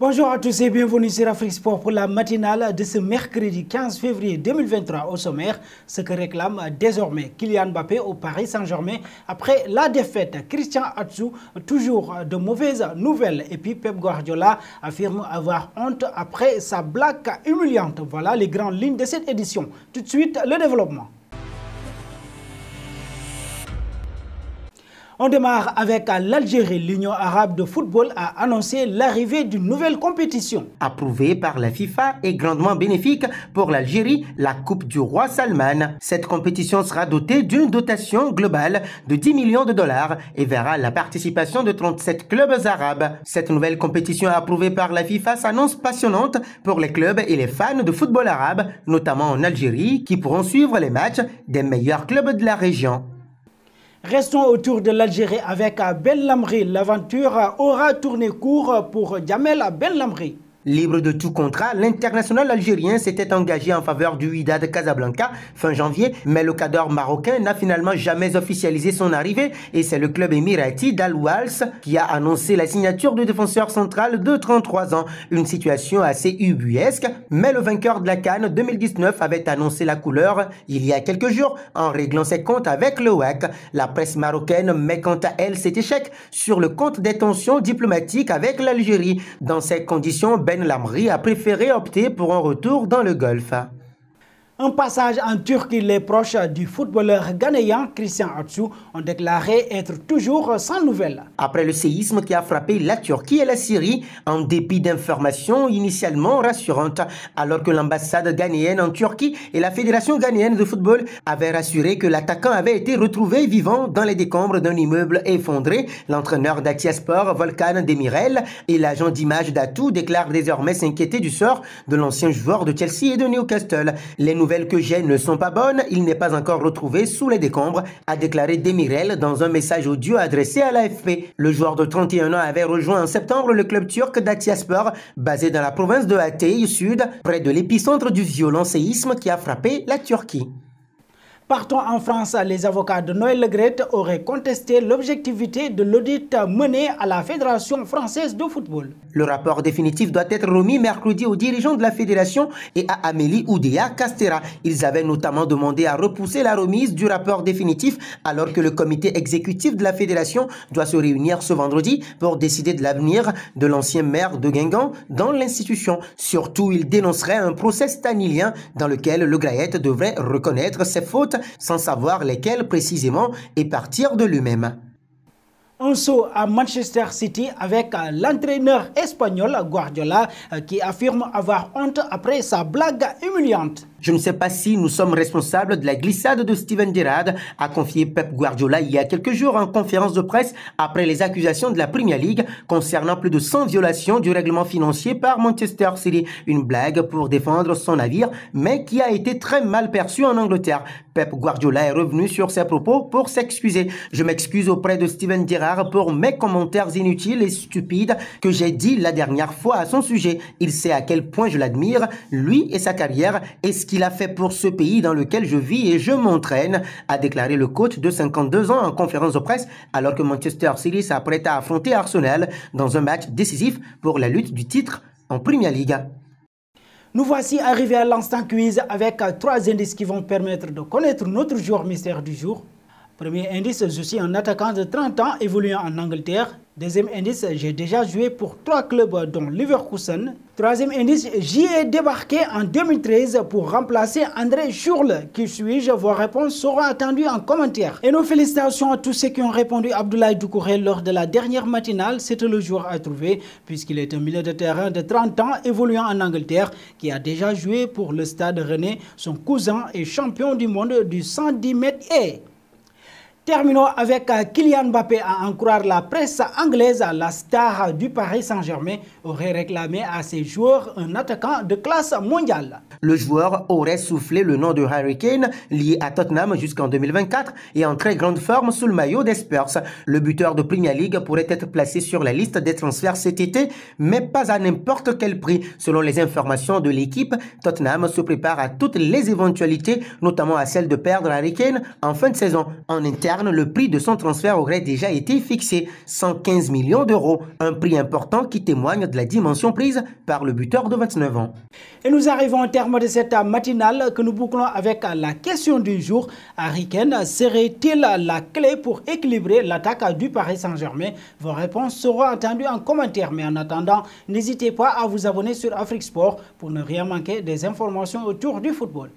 Bonjour à tous et bienvenue sur Afrique Sport pour la matinale de ce mercredi 15 février 2023. Au sommaire, ce que réclame désormais Kylian Mbappé au Paris Saint-Germain après la défaite. Christian Atsu, toujours de mauvaises nouvelles. Et puis Pep Guardiola affirme avoir honte après sa blague humiliante. Voilà les grandes lignes de cette édition. Tout de suite, le développement. On démarre avec l'Algérie. L'Union arabe de football a annoncé l'arrivée d'une nouvelle compétition. Approuvée par la FIFA et grandement bénéfique pour l'Algérie, la Coupe du Roi Salman. Cette compétition sera dotée d'une dotation globale de 10 millions de dollars et verra la participation de 37 clubs arabes. Cette nouvelle compétition approuvée par la FIFA s'annonce passionnante pour les clubs et les fans de football arabe, notamment en Algérie, qui pourront suivre les matchs des meilleurs clubs de la région. Restons autour de l'Algérie avec Ben Lamri. L'aventure aura tourné court pour Djamel Ben Lamri. Libre de tout contrat, l'international algérien s'était engagé en faveur du Wydad Casablanca fin janvier, mais le cadre marocain n'a finalement jamais officialisé son arrivée et c'est le club émirati d'Al Wals qui a annoncé la signature du défenseur central de 33 ans. Une situation assez ubuesque, mais le vainqueur de la CAN 2019 avait annoncé la couleur il y a quelques jours en réglant ses comptes avec le WAC. La presse marocaine met quant à elle cet échec sur le compte des tensions diplomatiques avec l'Algérie. Dans ces conditions, Ben Lamri a préféré opter pour un retour dans le Golfe. Un passage en Turquie, les proches du footballeur ghanéen Christian Atsu ont déclaré être toujours sans nouvelles. Après le séisme qui a frappé la Turquie et la Syrie, en dépit d'informations initialement rassurantes, alors que l'ambassade ghanéenne en Turquie et la Fédération ghanéenne de football avaient rassuré que l'attaquant avait été retrouvé vivant dans les décombres d'un immeuble effondré, l'entraîneur d'Atiaspor, Volkan Demirel, et l'agent d'image d'Atsu déclarent désormais s'inquiéter du sort de l'ancien joueur de Chelsea et de Newcastle. Les nouvelles que j'ai ne sont pas bonnes, il n'est pas encore retrouvé sous les décombres, a déclaré Demirel dans un message audio adressé à l'AFP. Le joueur de 31 ans avait rejoint en septembre le club turc d'Atiaspor, basé dans la province de Hatay Sud, près de l'épicentre du violent séisme qui a frappé la Turquie. Partons en France, les avocats de Noël Le Graët auraient contesté l'objectivité de l'audit mené à la Fédération française de football. Le rapport définitif doit être remis mercredi aux dirigeants de la fédération et à Amélie Oudéa Castéra. Ils avaient notamment demandé à repousser la remise du rapport définitif alors que le comité exécutif de la fédération doit se réunir ce vendredi pour décider de l'avenir de l'ancien maire de Guingamp dans l'institution. Surtout, ils dénonceraient un procès stanilien dans lequel Le Graët devrait reconnaître ses fautes sans savoir lesquelles précisément et partir de lui-même. Un saut à Manchester City avec l'entraîneur espagnol Guardiola qui affirme avoir honte après sa blague humiliante. Je ne sais pas si nous sommes responsables de la glissade de Steven Gerrard, a confié Pep Guardiola il y a quelques jours en conférence de presse après les accusations de la Premier League concernant plus de 100 violations du règlement financier par Manchester City. Une blague pour défendre son navire, mais qui a été très mal perçue en Angleterre. Pep Guardiola est revenu sur ses propos pour s'excuser. Je m'excuse auprès de Steven Gerrard pour mes commentaires inutiles et stupides que j'ai dit la dernière fois à son sujet. Il sait à quel point je l'admire, lui et sa carrière, et ce qu'il a fait pour ce pays dans lequel je vis et je m'entraîne, a déclaré le coach de 52 ans en conférence de presse alors que Manchester City s'apprête à affronter Arsenal dans un match décisif pour la lutte du titre en Premier League. Nous voici arrivés à l'instant quiz avec 3 indices qui vont permettre de connaître notre joueur mystère du jour. Premier indice, je suis un attaquant de 30 ans évoluant en Angleterre. Deuxième indice, j'ai déjà joué pour 3 clubs dont Leverkusen. Troisième indice, j'y ai débarqué en 2013 pour remplacer André Schürrle. Qui suis-je? Vos réponses seront attendues en commentaire. Et nos félicitations à tous ceux qui ont répondu Abdoulaye Doucouré lors de la dernière matinale. C'était le joueur à trouver puisqu'il est un milieu de terrain de 30 ans évoluant en Angleterre qui a déjà joué pour le Stade Rennais. Son cousin est champion du monde du 110 mètres haies. Terminons avec Kylian Mbappé. À en croire la presse anglaise, la star du Paris Saint-Germain aurait réclamé à ses joueurs un attaquant de classe mondiale. Le joueur aurait soufflé le nom de Harry Kane, lié à Tottenham jusqu'en 2024 et en très grande forme sous le maillot des Spurs. Le buteur de Premier League pourrait être placé sur la liste des transferts cet été, mais pas à n'importe quel prix. Selon les informations de l'équipe, Tottenham se prépare à toutes les éventualités, notamment à celle de perdre Harry Kane en fin de saison. En interne, Bayern, le prix de son transfert aurait déjà été fixé, 115 millions d'euros, un prix important qui témoigne de la dimension prise par le buteur de 29 ans. Et nous arrivons au terme de cette matinale que nous bouclons avec la question du jour. Harry Kane serait-il la clé pour équilibrer l'attaque du Paris Saint-Germain? Vos réponses seront entendues en commentaire. Mais en attendant, n'hésitez pas à vous abonner sur Afrique Sport pour ne rien manquer des informations autour du football.